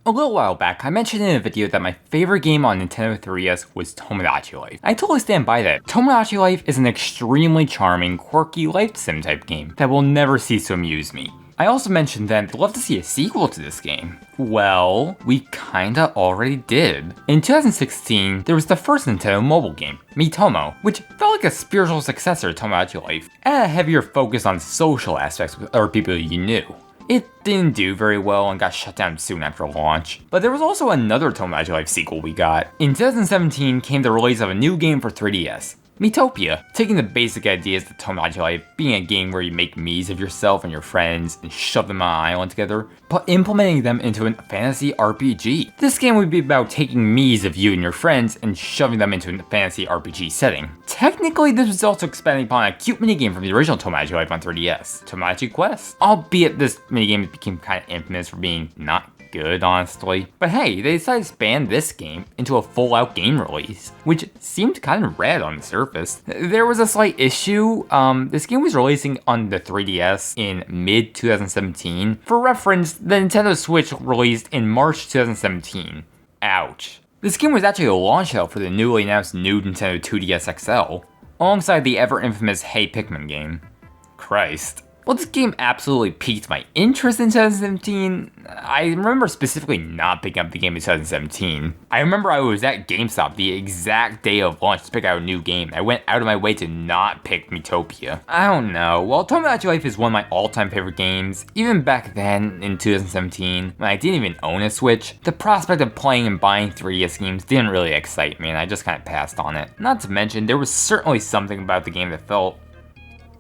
A little while back, I mentioned in a video that my favorite game on Nintendo 3DS was Tomodachi Life. I totally stand by that. Tomodachi Life is an extremely charming, quirky life sim type game that will never cease to amuse me. I also mentioned that I'd love to see a sequel to this game. Well, we kinda already did. In 2016, there was the first Nintendo mobile game, Miitomo, which felt like a spiritual successor to Tomodachi Life, and a heavier focus on social aspects with other people you knew. It didn't do very well and got shut down soon after launch. But there was also another Tomodachi Life sequel we got. In 2017 came the release of a new game for 3DS, Miitopia, taking the basic ideas of Tomodachi Life, being a game where you make Miis of yourself and your friends and shove them on an island together, but implementing them into a fantasy RPG. This game would be about taking Miis of you and your friends and shoving them into a fantasy RPG setting. Technically, this was also expanding upon a cute minigame from the original Tomodachi Life on 3DS, Tomodachi Quest. Albeit this minigame became kind of infamous for being not good, honestly. But hey, they decided to expand this game into a full-out game release, which seemed kind of rad on the surface. There was a slight issue. This game was releasing on the 3DS in mid-2017. For reference, the Nintendo Switch released in March 2017. Ouch. This game was actually a launch title for the newly announced new Nintendo 2DS XL, alongside the ever-infamous Hey Pikmin game. Christ. Well, this game absolutely piqued my interest in 2017. I remember specifically not picking up the game in 2017. I remember I was at GameStop the exact day of launch to pick out a new game. I went out of my way to not pick Miitopia. I don't know. While Tomodachi Life is one of my all-time favorite games, even back then in 2017, when I didn't even own a Switch, the prospect of playing and buying 3DS games didn't really excite me, and I just kind of passed on it. Not to mention, there was certainly something about the game that felt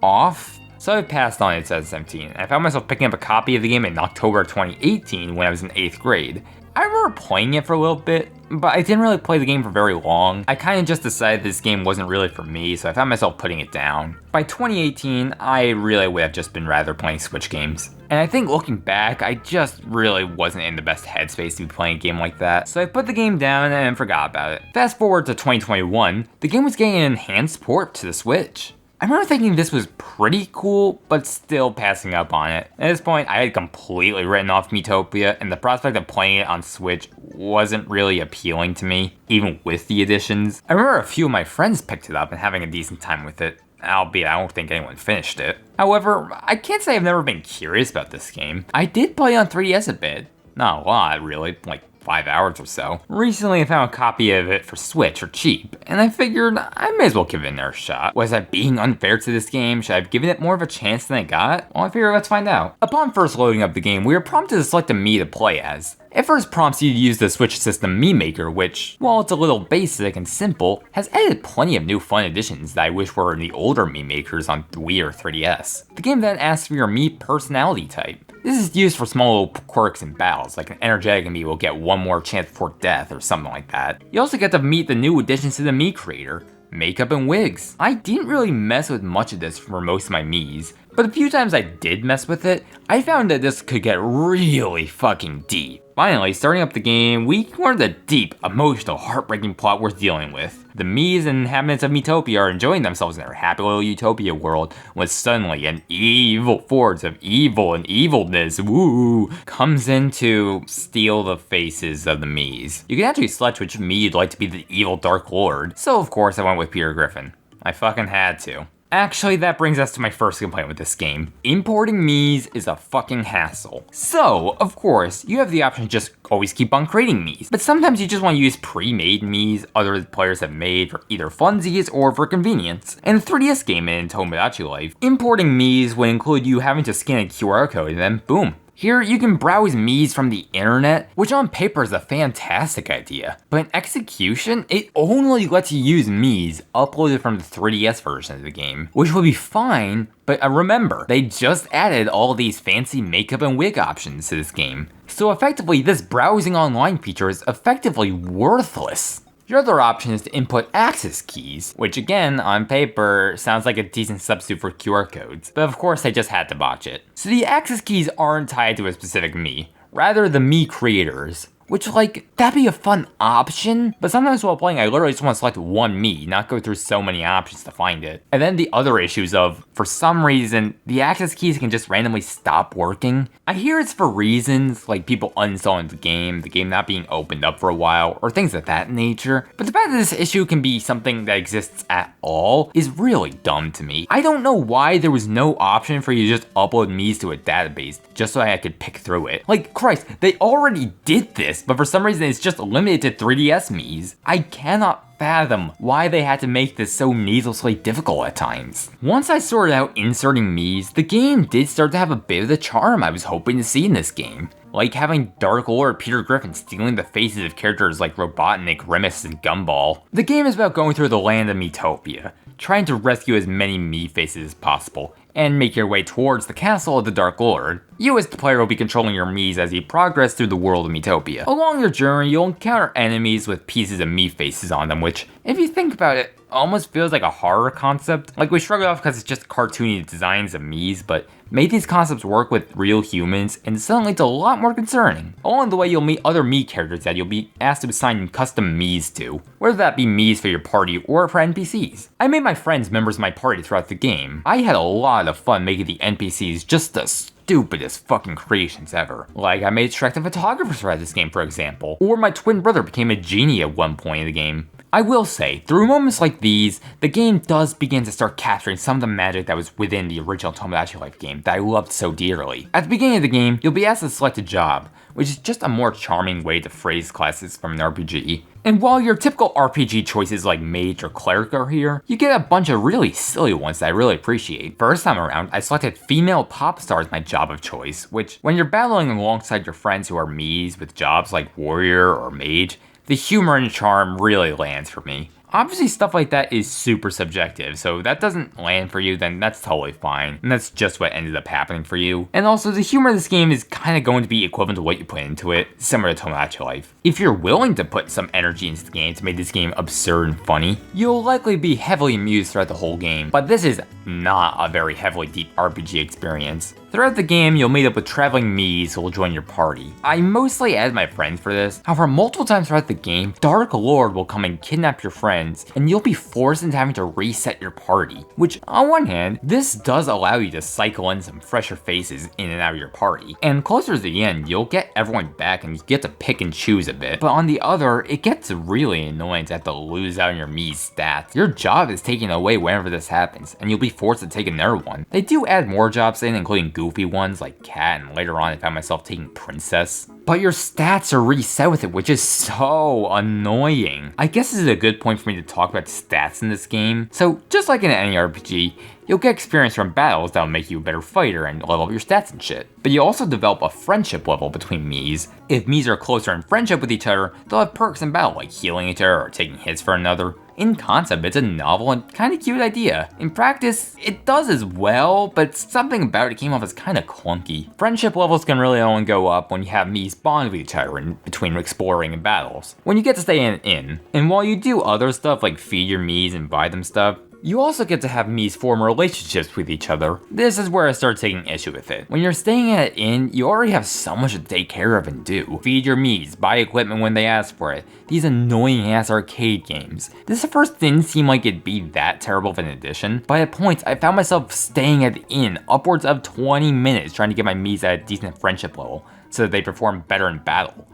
off. So I passed on it in 2017, and I found myself picking up a copy of the game in October 2018 when I was in 8th grade. I remember playing it for a little bit, but I didn't really play the game for very long. I kind of just decided this game wasn't really for me, so I found myself putting it down. By 2018, I really would have just been rather playing Switch games. And I think looking back, I just really wasn't in the best headspace to be playing a game like that, so I put the game down and forgot about it. Fast forward to 2021, the game was getting an enhanced port to the Switch. I remember thinking this was pretty cool, but still passing up on it. At this point, I had completely written off Miitopia, and the prospect of playing it on Switch wasn't really appealing to me, even with the additions. I remember a few of my friends picked it up and having a decent time with it, albeit I don't think anyone finished it. However, I can't say I've never been curious about this game. I did play on 3DS a bit. Not a lot, really, like 5 hours or so. Recently I found a copy of it for Switch for cheap, and I figured I may as well give it another shot. Was I being unfair to this game? Should I have given it more of a chance than I got? Well, I figured let's find out. Upon first loading up the game, we were prompted to select a Mii to play as. It first prompts you to use the Switch system Mii Maker, which, while it's a little basic and simple, has added plenty of new fun additions that I wish were in the older Mii Makers on Wii or 3DS. The game then asks for your Mii personality type. This is used for small little quirks in battles, like an energetic Mii will get one more chance before death or something like that. You also get to meet the new additions to the Mii creator, makeup and wigs. I didn't really mess with much of this for most of my Miis, but the few times I did mess with it, I found that this could get really fucking deep. Finally, starting up the game, we learned the deep, emotional, heartbreaking plot worth dealing with. The Miis and inhabitants of Miitopia are enjoying themselves in their happy little utopia world when suddenly an evil force of evil and evilness, woo, comes in to steal the faces of the Miis. You can actually select which Mii you'd like to be the evil Dark Lord, so of course I went with Peter Griffin. I fucking had to. Actually, that brings us to my first complaint with this game. Importing Miis is a fucking hassle. So, of course, you have the option to just always keep on creating Miis, but sometimes you just want to use pre-made Miis other players have made for either funsies or for convenience. In the 3DS game in Tomodachi Life, importing Miis would include you having to scan a QR code and then boom. Here, you can browse Miis from the internet, which on paper is a fantastic idea, but in execution, it only lets you use Miis uploaded from the 3DS version of the game, which would be fine, but remember, they just added all these fancy makeup and wig options to this game. So effectively, this browsing online feature is effectively worthless. Your other option is to input access keys, which again, on paper, sounds like a decent substitute for QR codes, but of course I just had to botch it. So the access keys aren't tied to a specific Mii, rather the Mii creators. Which, like, that'd be a fun option, but sometimes while playing, I literally just want to select one Mii, not go through so many options to find it. And then the other issues of, for some reason, the access keys can just randomly stop working. I hear it's for reasons like people uninstalling the game not being opened up for a while, or things of that nature. But the fact that this issue can be something that exists at all is really dumb to me. I don't know why there was no option for you to just upload Miis to a database just so I could pick through it. Like, Christ, they already did this, but for some reason it's just limited to 3DS Miis. I cannot fathom why they had to make this so needlessly difficult at times. Once I sorted out inserting Miis, the game did start to have a bit of the charm I was hoping to see in this game. Like having Dark Lord Peter Griffin stealing the faces of characters like Robotnik, Remus, and Gumball. The game is about going through the land of Miitopia, trying to rescue as many Mii faces as possible, and make your way towards the castle of the Dark Lord. You as the player will be controlling your Miis as you progress through the world of Miitopia. Along your journey, you'll encounter enemies with pieces of Mii faces on them, which, if you think about it, almost feels like a horror concept. Like we shrug it off because it's just cartoony designs of Miis, but make these concepts work with real humans, and suddenly it's a lot more concerning. Along the way, you'll meet other Mii characters that you'll be asked to assign custom Miis to, whether that be Miis for your party or for NPCs. I made my friends members of my party throughout the game. I had a lot of fun making the NPCs just the stupidest fucking creations ever. Like, I made Shrek the photographer throughout this game, for example, or my twin brother became a genie at one point in the game. I will say, through moments like these, the game does begin to start capturing some of the magic that was within the original Tomodachi Life game that I loved so dearly. At the beginning of the game, you'll be asked to select a job, which is just a more charming way to phrase classes from an RPG. And while your typical RPG choices like Mage or Cleric are here, you get a bunch of really silly ones that I really appreciate. First time around, I selected Female Pop Star as my job of choice, which, when you're battling alongside your friends who are Miis with jobs like Warrior or Mage, the humor and charm really lands for me. Obviously stuff like that is super subjective, so if that doesn't land for you, then that's totally fine, and that's just what ended up happening for you. And also, the humor of this game is kind of going to be equivalent to what you put into it, similar to Tomodachi Life. If you're willing to put some energy into the game to make this game absurd and funny, you'll likely be heavily amused throughout the whole game, but this is not a very heavily deep RPG experience. Throughout the game, you'll meet up with traveling Miis who will join your party. I mostly add my friends for this, however multiple times throughout the game, Dark Lord will come and kidnap your friends, and you'll be forced into having to reset your party. Which, on one hand, this does allow you to cycle in some fresher faces in and out of your party, and closer to the end, you'll get everyone back and you get to pick and choose a bit. But on the other, it gets really annoying to have to lose out on your Mii's stats. Your job is taken away whenever this happens, and you'll be forced to take another one. They do add more jobs in, including goofy ones like Cat, and later on I found myself taking Princess. But your stats are reset with it, which is so annoying. I guess this is a good point for me to talk about stats in this game. So, just like in any RPG, you'll get experience from battles that'll make you a better fighter and level up your stats and shit. But you also develop a friendship level between Miis. If Miis are closer in friendship with each other, they'll have perks in battle like healing each other or taking hits for another. In concept, it's a novel and kinda cute idea. In practice, it does as well, but something about it came off as kinda clunky. Friendship levels can really only go up when you have Miis bond with each other in between exploring and battles, when you get to stay in an inn. And while you do other stuff like feed your Miis and buy them stuff, you also get to have Miis form relationships with each other. This is where I start taking issue with it. When you're staying at an inn, you already have so much to take care of and do. Feed your Miis, buy equipment when they ask for it. These annoying ass arcade games. This at first didn't seem like it'd be that terrible of an addition, but at points I found myself staying at the inn upwards of 20 minutes trying to get my Miis at a decent friendship level so that they perform better in battle,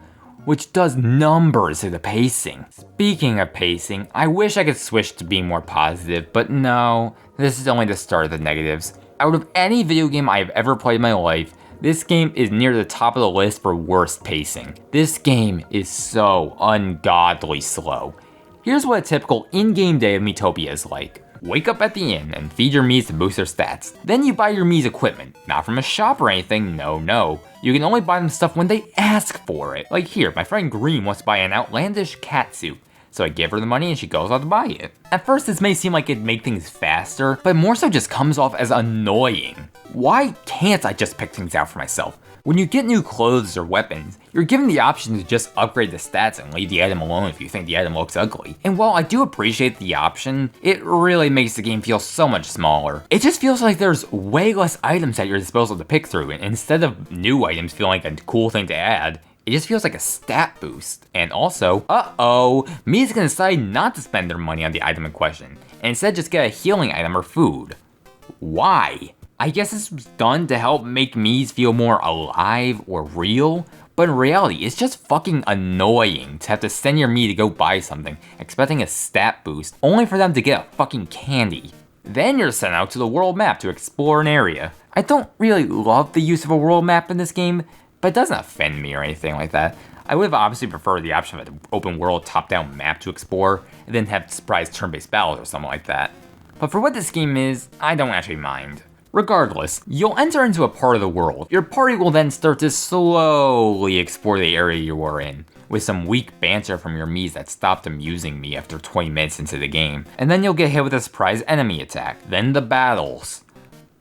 which does numbers to the pacing. Speaking of pacing, I wish I could switch to being more positive, but no, this is only the start of the negatives. Out of any video game I have ever played in my life, this game is near the top of the list for worst pacing. This game is so ungodly slow. Here's what a typical in-game day of Miitopia is like. Wake up at the inn and feed your Miis to boost their stats. Then you buy your Miis equipment, not from a shop or anything, no. You can only buy them stuff when they ask for it. Like here, my friend Green wants to buy an outlandish cat suit, so I give her the money and she goes out to buy it. At first this may seem like it'd make things faster, but more so just comes off as annoying. Why can't I just pick things out for myself? When you get new clothes or weapons, you're given the option to just upgrade the stats and leave the item alone if you think the item looks ugly. And while I do appreciate the option, it really makes the game feel so much smaller. It just feels like there's way less items at your disposal to pick through, and instead of new items feeling like a cool thing to add, It just feels like a stat boost. And also, Mii's gonna decide not to spend their money on the item in question, and instead just get a healing item or food. Why? I guess this was done to help make Mii's feel more alive or real, but in reality, it's just fucking annoying to have to send your Mii to go buy something, expecting a stat boost, only for them to get a fucking candy. Then you're sent out to the world map to explore an area. I don't really love the use of a world map in this game, but it doesn't offend me or anything like that. I would have obviously preferred the option of an open world top-down map to explore, and then have surprise turn-based battles or something like that. But for what this game is, I don't actually mind. Regardless, you'll enter into a part of the world. Your party will then start to slowly explore the area you are in, with some weak banter from your Miis that stopped amusing me after 20 minutes into the game. And then you'll get hit with a surprise enemy attack, then the battles.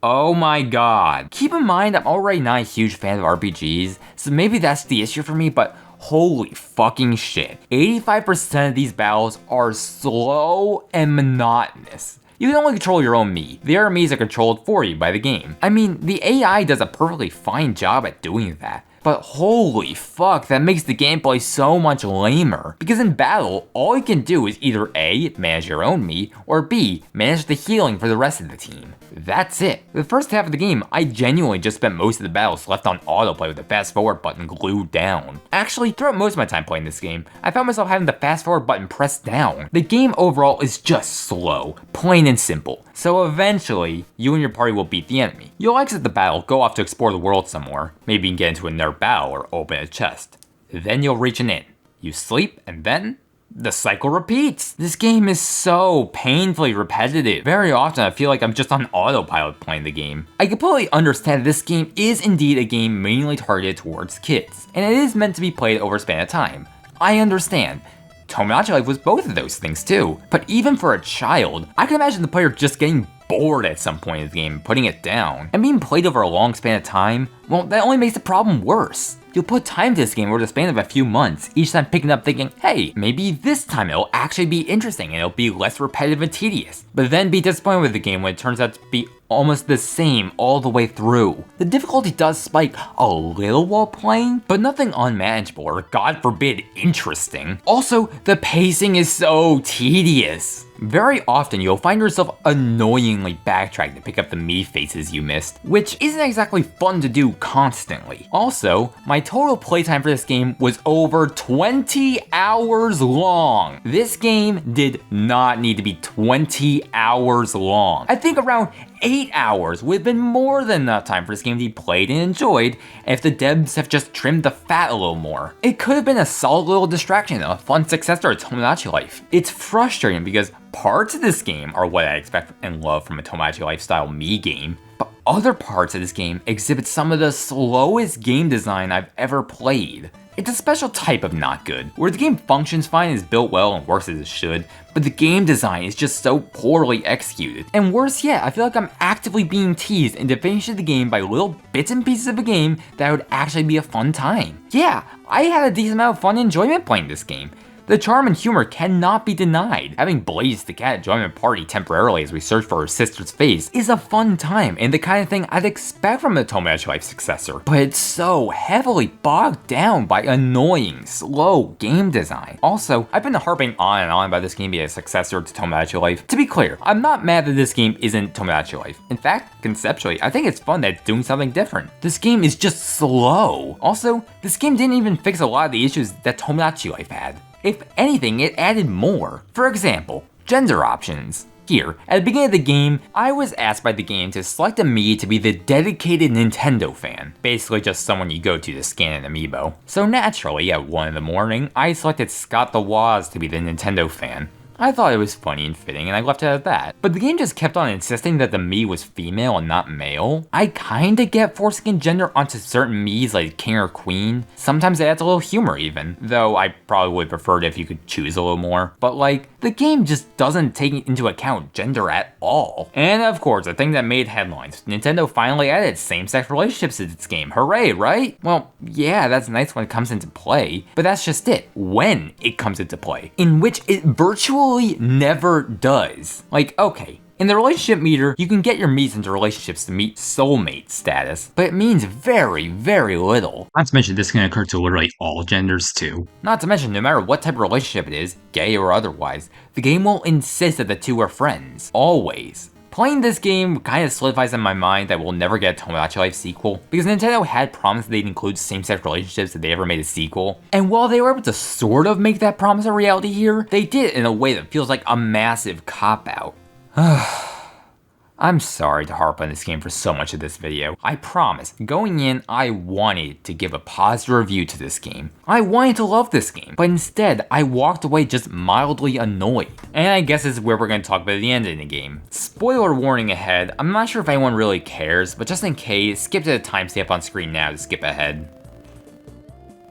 Oh my god. Keep in mind, I'm already not a huge fan of RPGs, so maybe that's the issue for me, but holy fucking shit. 85% of these battles are slow and monotonous. You can only control your own Mii. The other Miis are controlled for you by the game. I mean, the AI does a perfectly fine job at doing that. But holy fuck, that makes the gameplay so much lamer. Because in battle, all you can do is either A, manage your own Mii, or B, manage the healing for the rest of the team. That's it. The first half of the game, I genuinely just spent most of the battles left on autoplay with the fast forward button glued down. Actually, throughout most of my time playing this game, I found myself having the fast forward button pressed down. The game overall is just slow, plain and simple. So eventually, you and your party will beat the enemy. You'll exit the battle, go off to explore the world some more, maybe you can get into another battle or open a chest. Then you'll reach an inn. You sleep, and then the cycle repeats. This game is so painfully repetitive. Very often I feel like I'm just on autopilot playing the game. I completely understand that this game is indeed a game mainly targeted towards kids, and it is meant to be played over a span of time. I understand. Tomodachi Life was both of those things too, but even for a child, I can imagine the player just getting bored at some point in the game and putting it down. And being played over a long span of time, well, that only makes the problem worse. You'll put time into this game over the span of a few months, each time picking up thinking, hey, maybe this time it'll actually be interesting and it'll be less repetitive and tedious. But then be disappointed with the game when it turns out to be almost the same all the way through. The difficulty does spike a little while playing, but nothing unmanageable or, God forbid, interesting. Also, the pacing is so tedious. Very often you'll find yourself annoyingly backtracking to pick up the Mii faces you missed, which isn't exactly fun to do constantly. Also, my total playtime for this game was over 20 hours long. This game did not need to be 20 hours long. I think around 8 hours would have been more than enough time for this game to be played and enjoyed if the devs have just trimmed the fat a little more. It could have been a solid little distraction and a fun successor to Tomodachi Life. It's frustrating because parts of this game are what I expect and love from a Tomodachi Life style Mii game, but other parts of this game exhibit some of the slowest game design I've ever played. It's a special type of not good, where the game functions fine, is built well, and works as it should, but the game design is just so poorly executed. And worse yet, I feel like I'm actively being teased into finishing the game by little bits and pieces of a game that would actually be a fun time. Yeah, I had a decent amount of fun and enjoyment playing this game. The charm and humor cannot be denied. Having Blaze the cat join my party temporarily as we search for her sister's face is a fun time and the kind of thing I'd expect from a Tomodachi Life successor, but it's so heavily bogged down by annoying, slow game design. Also, I've been harping on and on about this game being a successor to Tomodachi Life. To be clear, I'm not mad that this game isn't Tomodachi Life. In fact, conceptually, I think it's fun that it's doing something different. This game is just slow. Also, this game didn't even fix a lot of the issues that Tomodachi Life had. If anything, it added more. For example, gender options. Here, at the beginning of the game, I was asked by the game to select a Mii to be the dedicated Nintendo fan. Basically just someone you go to scan an amiibo. So naturally, at 1 in the morning, I selected Scott the Woz to be the Nintendo fan. I thought it was funny and fitting and I left it at that. But the game just kept on insisting that the Mii was female and not male. I kinda get forcing gender onto certain Miis like King or Queen. Sometimes it adds a little humor even, though I probably would prefer it if you could choose a little more. But like, the game just doesn't take into account gender at all. And of course, the thing that made headlines, Nintendo finally added same-sex relationships to its game. Hooray, right? Well, yeah, that's nice when it comes into play, but that's just it. When it comes into play, in which it virtually never does. Like, okay, In the relationship meter, you can get your meets into relationships to meet soulmate status, but it means very, very little. Not to mention this can occur to literally all genders too. Not to mention, no matter what type of relationship it is, gay or otherwise, the game will insist that the two are friends, always. Playing this game kind of solidifies in my mind that we'll never get a Tomodachi Life sequel, because Nintendo had promised they'd include same-sex relationships if they ever made a sequel. And while they were able to sort of make that promise a reality here, they did it in a way that feels like a massive cop-out. I'm sorry to harp on this game for so much of this video. I promise, going in, I wanted to give a positive review to this game. I wanted to love this game, but instead, I walked away just mildly annoyed. And I guess this is where we're going to talk about the end of the game. Spoiler warning ahead, I'm not sure if anyone really cares, but just in case, skip to the timestamp on screen now to skip ahead.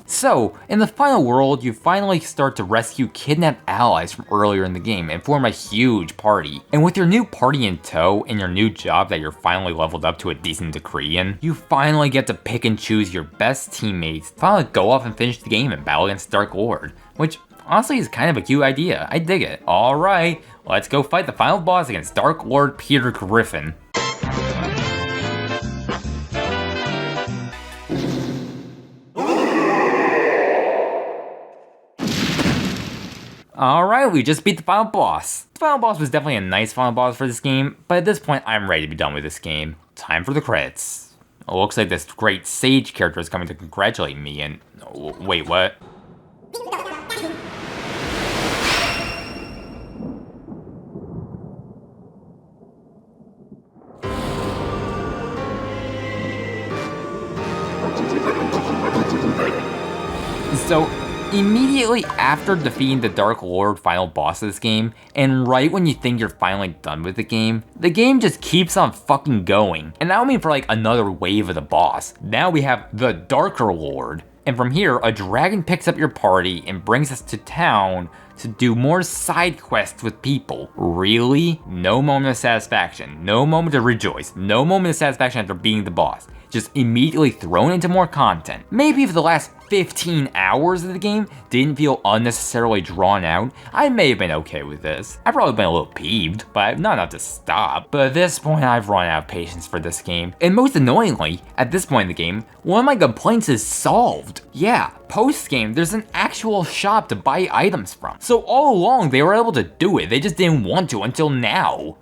So, in the final world, you finally start to rescue kidnapped allies from earlier in the game and form a huge party. And with your new party in tow and your new job that you're finally leveled up to a decent degree in, you finally get to pick and choose your best teammates to finally go off and finish the game and battle against Dark Lord, which honestly is kind of a cute idea. I dig it. Alright, let's go fight the final boss against Dark Lord Peter Griffin. Alright, we just beat the final boss. The final boss was definitely a nice final boss for this game, but at this point I'm ready to be done with this game. Time for the credits. It looks like this great sage character is coming to congratulate me and... wait, what? So, immediately after defeating the Dark Lord final boss of this game, and right when you think you're finally done with the game just keeps on fucking going. And I don't mean for like another wave of the boss. Now we have the Darker Lord. And from here, a dragon picks up your party and brings us to town to do more side quests with people. Really? No moment of satisfaction, no moment to rejoice, no moment of satisfaction after beating the boss. Just immediately thrown into more content. Maybe if the last 15 hours of the game didn't feel unnecessarily drawn out, I may have been okay with this. I've probably been a little peeved, but not enough to stop. But at this point, I've run out of patience for this game. And most annoyingly, at this point in the game, one of my complaints is solved. Yeah, post-game, there's an actual shop to buy items from. So all along, they were able to do it, they just didn't want to until now.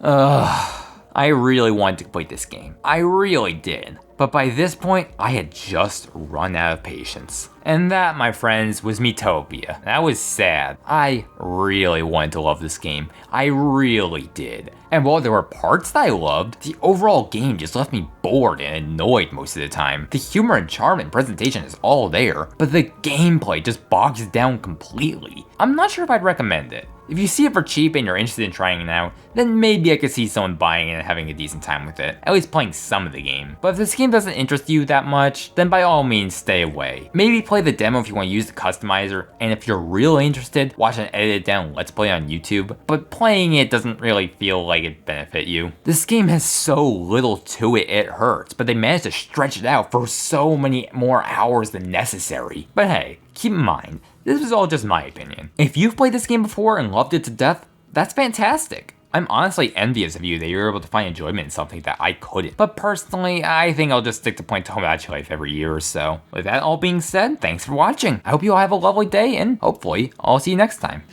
I really wanted to complete this game. I really did. But by this point, I had just run out of patience. And that, my friends, was Miitopia. That was sad. I really wanted to love this game. I really did. And while there were parts that I loved, the overall game just left me bored and annoyed most of the time. The humor and charm and presentation is all there, but the gameplay just bogs down completely. I'm not sure if I'd recommend it. If you see it for cheap and you're interested in trying it out, then maybe I could see someone buying it and having a decent time with it, at least playing some of the game. But if this game doesn't interest you that much, then by all means stay away. Maybe play the demo if you want to use the customizer, and if you're really interested, watch an edited down Let's Play on YouTube, but playing it doesn't really feel like it'd benefit you. This game has so little to it, it hurts, but they managed to stretch it out for so many more hours than necessary. But hey, keep in mind, this is all just my opinion. If you've played this game before and loved it to death, that's fantastic. I'm honestly envious of you that you're able to find enjoyment in something that I couldn't. But personally, I think I'll just stick to playing Tomodachi Life every year or so. With that all being said, thanks for watching. I hope you all have a lovely day, and hopefully, I'll see you next time.